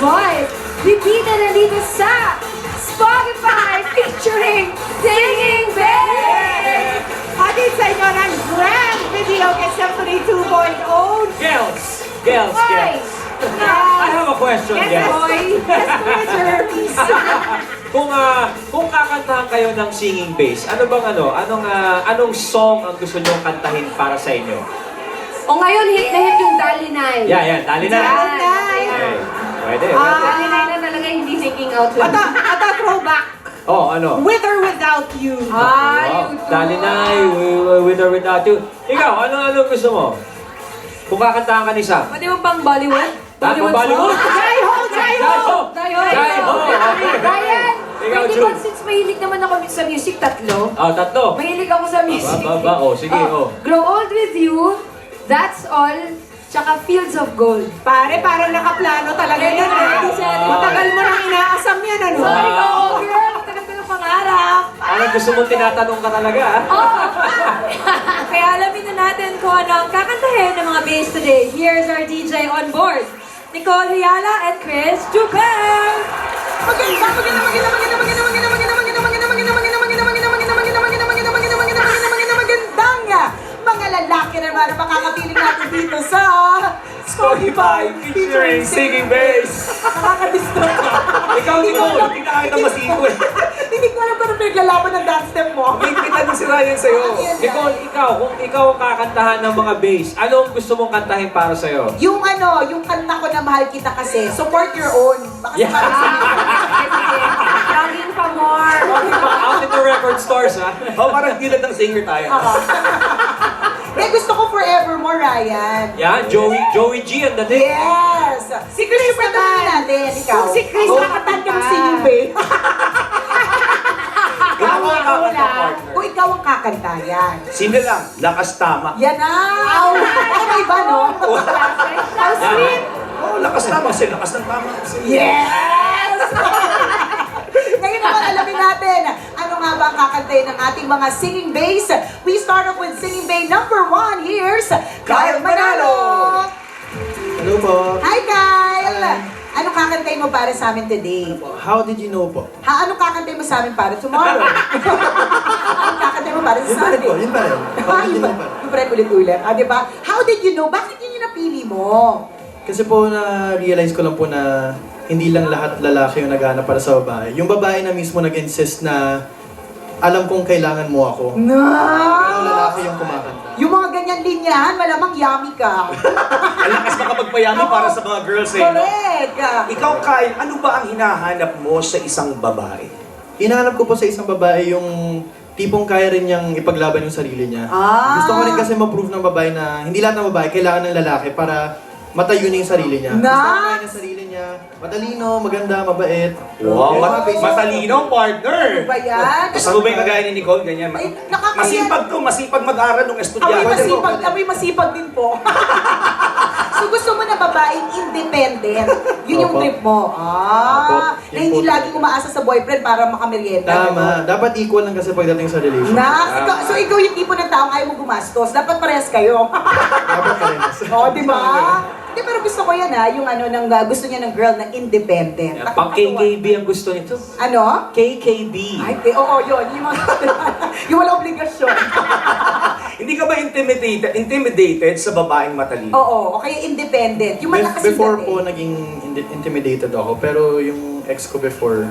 voice. Bibida na dito sa Spotify featuring Singing Babe! Hatid sa inyo ng grand video kay Symphony 2.0. Girls! Hoy! I have a question, Yes, girls. boy. Yes, Kuya Jervis. Kung kakantahan kayo ng singing bass, ano bang anong song ang gusto nyo kantahin para sa inyo? O ngayon, hit na hit yung Dalinay. Yan, dali na. Dalinay. Okay. Pwede. Dalinay na talaga hindi taking out lang. Ata throwback. Oh, ano? With or without you. Ay, Dali na, with or without you. Ikaw, ano gusto mo? Kung kakantahan ka ni Sam. Pwede mo pang Bollywood? Bollywood? Jai ho, Jai ho. Jai ho! Ryan! Ikaw, Pwede Jun. ba, since mahilig naman ako sa music, tatlo? Tatlo. Mahilig ako sa music. Sige, oh. Grow Old With You, That's All, tsaka Fields of Gold. Pare, parang nakaplano talaga yan. Matagal mo nang inaasam yan, ano? Sorry ko, girl. Matagal ko ng pangarap. Parang gusto mo tinatanong ka talaga, ah. Kaya alamin na natin kung ano ang kakantahin ng mga bass today. Here's our DJ on board, Nicole Hiala and Chris Jubel. Mga lalaki naman ang makakapiling natin dito sa Spotify featuring singing bass. Nakaka-distort. Ikaw, Nicole, hindi na kahit ang masiko eh. Hindi ko alam kung ano pinaglalaban ng dance step mo. May pitan si Ryan sa'yo. Nicole, kung ikaw ang kakantahan ng mga bass, anong gusto mong kantahin para sa'yo? Yung yung kanta ko na mahal kita kasi, support your own. Baka Yeah. Laging pa more. Out in the record stores, ha? Parang gilid ng singer tayo. Eh, gusto ko forevermore, Ryan. Yan, Joey G ang dating. Yes! Si Chris naman natin, ikaw. Kung si Chris nakatanda nakakanta. si Ibe. Ikaw ang kakanta partner. Kung ikaw ang kakanta, yan. Sino lang? Lakas tama. Yan na! Ano iba, no? How sweet. Oh, lakas tama. Kasi lakas ng tama. Yes! Ngayon naman alamin natin, ano nga ba ang kakantayin ng ating mga singing bass? We start off with singing bass number 1. Here's Kyle Manalo! Hello po. Hi, Kyle! Anong kakantayin mo para sa amin today? How did you know po? Anong kakantayin mo sa amin para tomorrow? Anong kakantayin mo para sa Yun pa rin po, Sunday? yun pa rin. How did you know po? Yung pa rin ulit-ulit. Diba? How did you know? Bakit yun yung napili mo? Kasi po na-realize ko lang po na hindi lang lahat lalaki yung naghahanap para sa babae. Yung babae na mismo nag-insist na alam kong kailangan mo ako. No! Pero lalaki yung kumakanta. Yung mga ganyan linyahan, malamang yummy ka. Ang lakas makapagpayami para sa mga girls eh. No? Correct! Ikaw, Kyle, ano ba ang hinahanap mo sa isang babae? Hinahanap ko po sa isang babae yung tipong kaya rin niyang ipaglaban yung sarili niya. Gusto ko rin kasi ma-prove ng babae na hindi lahat ng babae kailangan ng lalaki para matayunin yung sarili niya. Na- Gusto ko kaya ng sarili niya, matalino, maganda, mabait. Wow, Yung mga basic- matalino, partner! Ba yan? Gusto mo ba yung kagaya ni Nicole? Ganyan. Ay, nakakaya- Masipag mag-aral ng estudyante. Amoy masipag din po. So gusto mo na babaeng independent. Yun yung Opo. trip mo. Opo. Na hindi Yun po. laging umaasa sa boyfriend para makamerienda. Tama. Dapat equal lang kasi pagdating sa relationship. So ikaw yung tipo ng taong ayaw mo gumastos. Dapat parehas kayo. Dapat parehas. Di ba? Di, pero gusto ko yan yung gusto niya ng girl na independent. Pang KKB ang gusto nito. Ano? KKB. Ay, oo, yun. Yung mga, yung wala obligasyon. Hindi ka ba intimidated sa babaeng matalino? Oo, o kaya independent. Yung malakas yung Before dating. po, naging intimidated ako. Pero yung ex ko before,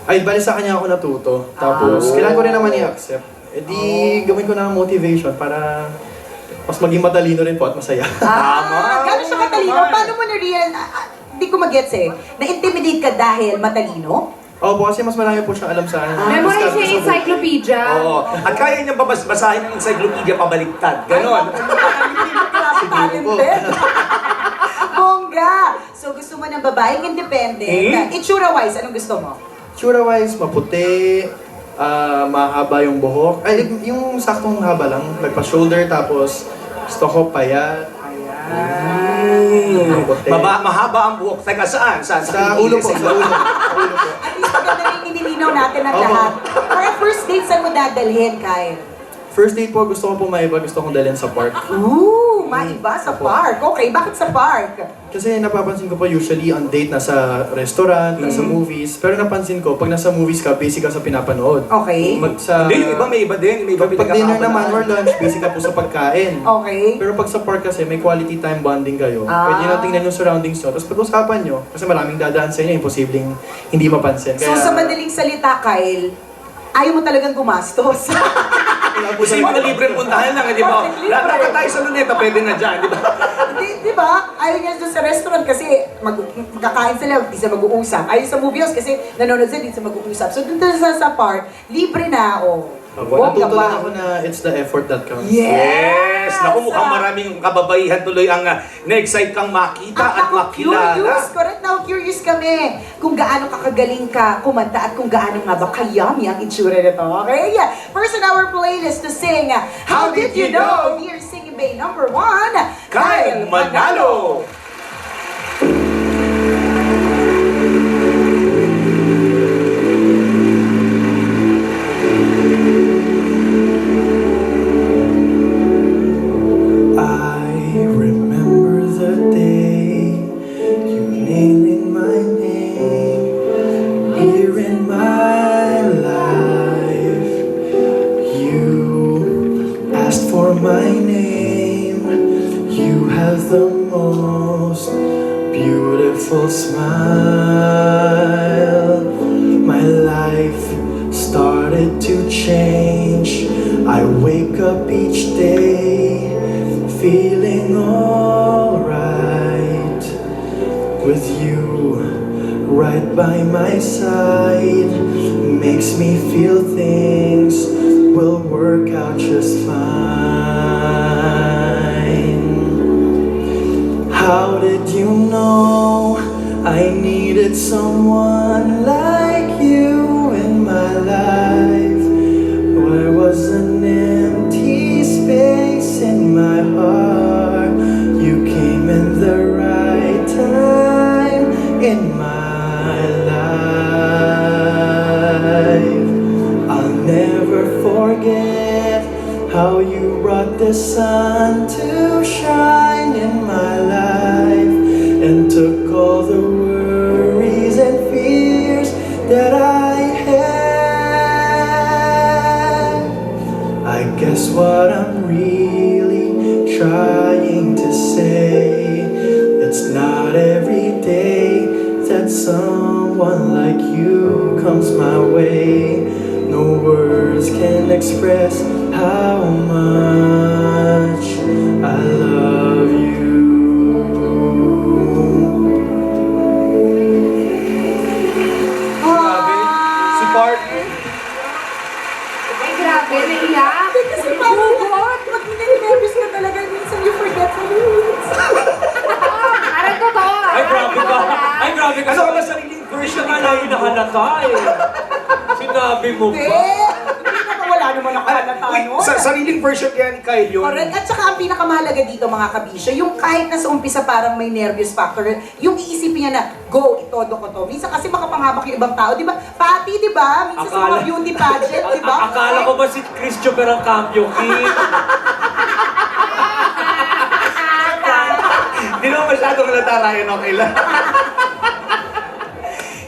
ay, bali sa kanya ako natuto. Tapos, kailangan ko rin naman i-accept. Eh di, gawin ko na motivation para mas maging matalino rin po at masaya. Tama. Gano'n siya katalino? Paano mo na-real? Hindi ko mag-gets eh. Na-intimidate ka dahil matalino? Opo, kasi mas marami po siyang alam sa akin. Memorize Mas siya yung encyclopedia. Oo. At kaya niyang basahin ang encyclopedia pabaliktad. Ganon. Talented. Bongga! So gusto mo ng babaeng independent. Itsura-wise, anong gusto mo? Tsura-wise, maputi, mahaba yung buhok. Ay, yung saktong haba lang. Nagpa-shoulder, tapos gusto ko payat. Maputi. Mahaba ang buhok. Teka, saan? Saan? Sa ulo po, kilikili? sa ulo. Sa ulo po. At least maganda rin inilinaw natin ang Opo. lahat. For a first date, saan mo dadalhin, Kyle? First date po, gusto ko maiba, gusto kong dalhin sa park. Ooh, maiba sa park. Okay, bakit sa park? Kasi napapansin ko po usually on date nasa restaurant, nasa movies. Pero napansin ko, pag nasa movies ka, busy ka sa pinapanood. Okay. Hindi, yung iba may iba din. May iba Pag dinner naman or pinagkakaabalahan. lunch, busy ka po sa pagkain. Okay. Pero pag sa park kasi, may quality time bonding kayo. Ah. Pwede nyo tingnan yung surroundings nyo. Tapos pag-usapan nyo, kasi maraming dadaan sa inyo, imposibleng hindi mapansin. So sa madaling salita, Kyle, ayaw mo talagang gumastos. Gusto mo na libreng puntahan lang, di ba? Libre. Lahat tayo sa luneta, pwede na dyan, di ba? Di ba? Ayaw niya doon sa restaurant kasi magkakain sila, di sila mag-uusap. Ayaw sa movie house kasi nanonood sila, di sila mag-uusap. So doon sa park, libre na, bongga Natuto pa. lang ako na it's the effort that counts. Yes! Naku, mukhang Ah. maraming kababaihan tuloy ang na-excite kang makita at Ako makilala. curious, correct now, curious kami kung gaano kakagaling ka kumanta at kung gaano nga ba kayami ang itsura nito. Okay? First on our playlist to sing, How Did You Know? Dear Singing Bay number 1, Kyle Manalo! I remember the day you naming my name here in my life. You asked for my name. You have the most beautiful smile. My life started to change. I wake up each day feeling alright with you right by my side. Makes me feel things will work out just fine. How did you know I needed someone like you in my life? There was an empty space in my heart. You came in the right time in my life. I'll never forget how you brought the sun to shine in my life and took all the worries and fears that I had. I guess what I'm really trying to say, it's not every day that someone like you comes my way. No words can express how much I love you. Grabe. Si partner. Ay, grabe, naiyak. Kasi parang pag nervous ka talaga, minsan you forget the lyrics. Parang totoo. Ay, grabe ka. Ay, grabe ka. Ano ka ba sariling version Siya nga lang hinahalata eh. Sinabi mo Hindi. pa. Hindi naman, wala naman ako halata Uy, nun. sariling version kaya ni Kyle yun. Correct. At saka ang pinakamahalaga dito mga kabisyo, yung kahit na sa umpisa parang may nervous factor, yung iisipin niya na, go, itodo ko to. Minsan kasi makapanghabak yung ibang tao, di ba? Pati, di ba? Minsan sa mga beauty pageant, di ba? Akala ko ba si Christopher ang Campio King? Hindi naman masyadong halata, Ryan, okay lang.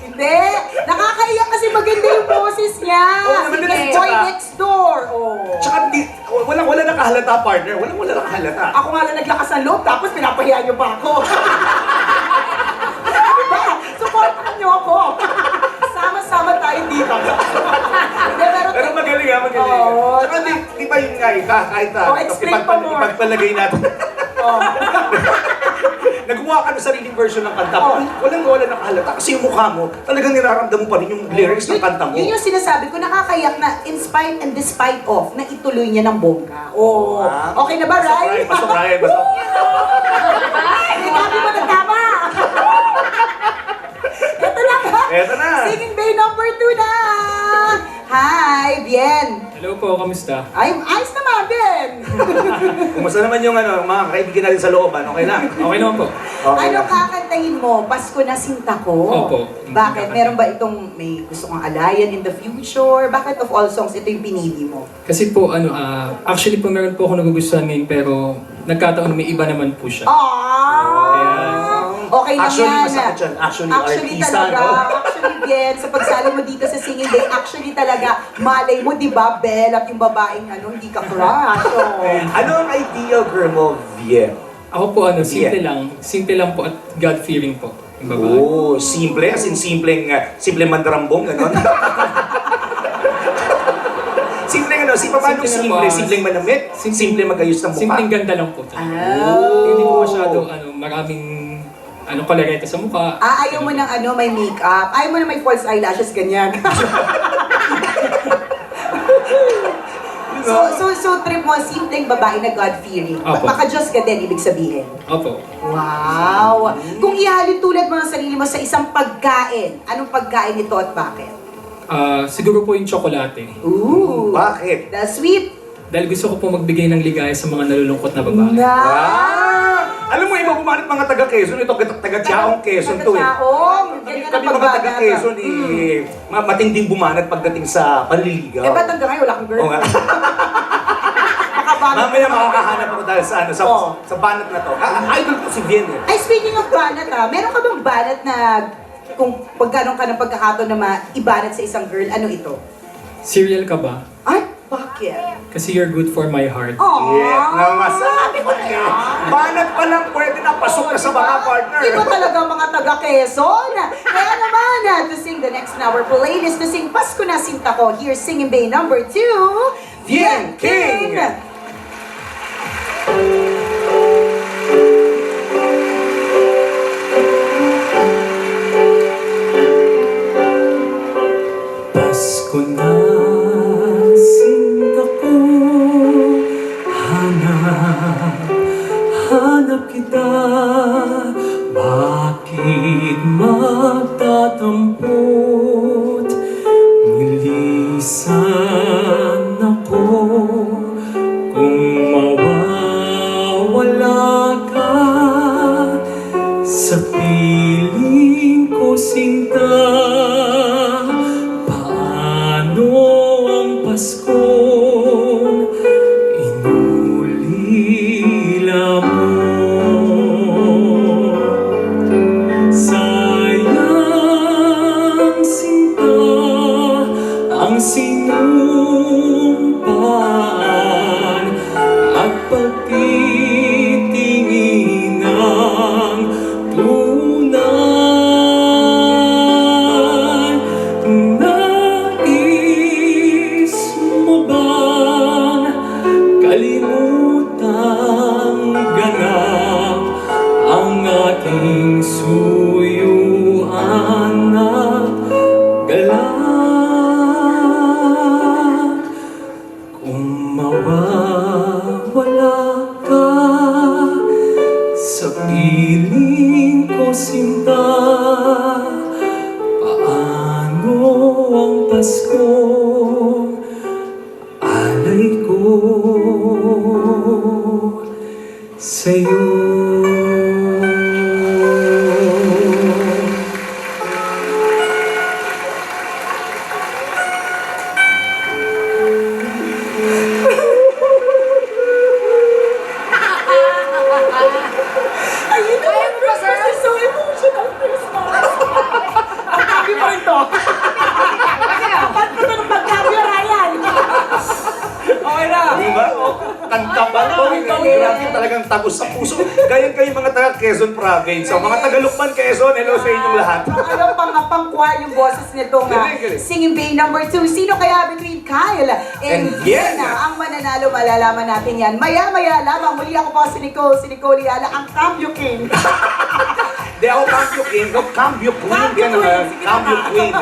Hindi. Nakakaiyak kasi maganda yung boses niya. Oo naman, Si direct Boy tsaka- Next Door. Oh. Tsaka wala nakahalata, partner. Wala nakahalata. Ako nga lang naglakas ng loob, tapos pinapahiya niyo pa ako. Diba? Supportan niyo ako. Sama-sama tayo dito. Hindi, Pero magaling ha, magaling. Oo. Tsaka di ba yun nga eh, kahit Oh, explain pa more. ipagpalagay natin. Oh. Naggumawa ka ng sariling version ng kanta. Oh. Wala nakahalata kasi yung mukha mo, talagang niraramdaman mo pa rin yung lyrics ng kanta mo. Yun yung sinasabi ko, nakakayak na in spite and despite of, na ituloy niya ng bongga. Oh. Ah. Okay na ba, Ryan? Pasok, Ryan. Pasok. Sinabi mo na tama. Ito na nga. Eto na. Singing Bay number 2 na. Hi, Bien. Hello po, kamusta? Ay, ayos naman, Bien. Kumusta naman yung mga kaibigan natin sa looban? Okay lang. Okay naman po. Okay Ano lang. kakantahin mo? Pasko na sinta ko? Opo. Bakit? Meron ba itong may gusto kang alayan in the future? Bakit of all songs, ito yung pinili mo? Kasi po, actually po meron po ako nagugustuhan ngayon pero nagkataon may iba naman po siya. Okay lang Actually, yan. masakit yan. Actually, Actually artista, talaga. no? Actually, Bien, sa pagsali mo dito sa Singing Day, actually talaga, malay mo, di ba, Belle, at yung babaeng hindi ka crush. Oh. Ano ang ideal girl mo, Vie? Ako po simple lang. Simple lang po at God-fearing po. Yung babae. Oh, simple. As in simpleng mandarambong, gano'n? Simpleng paano Simple lang simple? po, Simpleng manamit? Simple magayos ng mukha? Simpleng ganda lang po. Oh. Hindi po masyado, maraming, kolareta sa mukha. Ayaw mo ng may makeup. Ayaw mo na may false eyelashes, ganyan. So trip mo, simpleng babae na God-fearing. Opo. Maka-Diyos ka din, ibig sabihin. Opo. Wow! Kung ihalin tulad mo ang sarili mo sa isang pagkain, anong pagkain ito at bakit? Siguro po yung tsokolate. Ooh! Bakit? The sweet! Dahil gusto ko po magbigay ng ligaya sa mga nalulungkot na babae. Alam mo, iba bumanat mga taga-Quezon. Ito, taga-Tiaong Quezon to eh. Taga-Tiaong! Ganyan ang Kami mga pagbagata. taga-Quezon, matinding bumanat pagdating sa panliligaw. Eh, ba't hanggang ngayon wala kang girl? Oo nga. Makabanat Mamaya ka. makakahanap ako dahil sa Oo. sa banat na to. Idol ko si Bien eh. Ay, speaking of banat meron ka bang banat na kung pagkaroon ka ng pagkakataon na maibanat sa isang girl, ano ito? Serial ka ba? Ay, bakit? Kasi you're good for my heart. Aww! Yeah, masabi ko na yan. Banat pa lang pwede na pasok na sa mga partner. Iba talaga mga taga-Quezon. Kaya naman, to sing the next hour playlist, to sing Pasko na Sinta Ko, here's Singing Bay number 2, Bien King! Pasko na sinta ko, hanap kita. Bakit magtatampot? Nilisan ako kung mawawala ka sa piling ko sinta. Paano ang Paskong inulila mo? Sayang sinta ang sinumpaan at pagtitingin ng tunay. Nais mo bang kalimutang ganap ang ating suyuan at galak? Kung mawawala ka sa piling ko sinta, paano ang Paskong alay ko sa'yo? Ayun na, Christmas is so emotional, Christmas. Ang happy mo ito. Dapat ko ito ng pagkabyo, Ryan. Okay na. Diba? Kanta pa lang. Grabe talagang tagos sa puso. Ganyan kayo mga taga-Quezon Province. So, mga taga-Lukman, Quezon, hello sa inyong lahat. Alam pang-choir yung boses nitong Galing. Singing Bay number 2. Sino kaya between Kyle and And Vienna Vienna? ang mananalo? Malalaman natin yan. Maya-maya lamang. Muli ako po si Nicole Liala, ang Cambio King. Di ako Cambio King, no? Cambio Queen. Cambio Yan naman. Queen, sige Cambio na. Queen.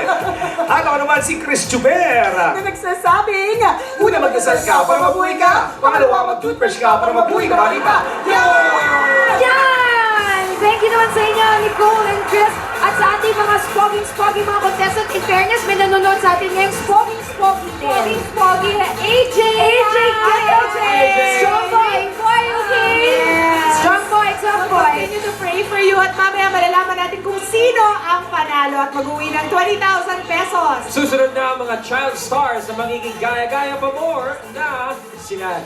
At ako naman si Chris Juber. Na nagsasabing, Una magdasal ka para mabuhay ka. Pangalawa mag-toothbrush ka para mabuhay ka. Bali ka. Yan! Thank you naman sa inyo, Nicole and Chris. At sa ating mga spoging mga contestant, in fairness, may nanonood sa atin ngayong spoging din. Spoging AJ! AJ! Strong boy! Okay? Strong boy! Strong boy! Continue to pray for you mananalo at mag-uwi ng 20,000 pesos. Susunod na ang mga child stars na magiging gaya-gaya pa more na sila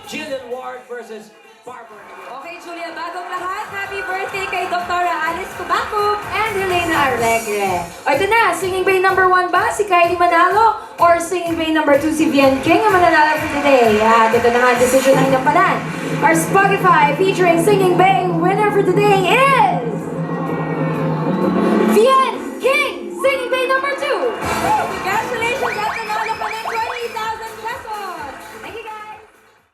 Jillian Ward versus Barbara. Okay, Julia, bagong lahat, happy birthday kay Dr. Alice Kubakub and Helena Alegre. O ito na, Singing Bay number 1 ba si Kylie Manalo or Singing Bay number 2 si Vian King ang mananalo for today? At ito na nga ang decision ng inampanan. Our Spotify featuring Singing Bay winner for today is Vian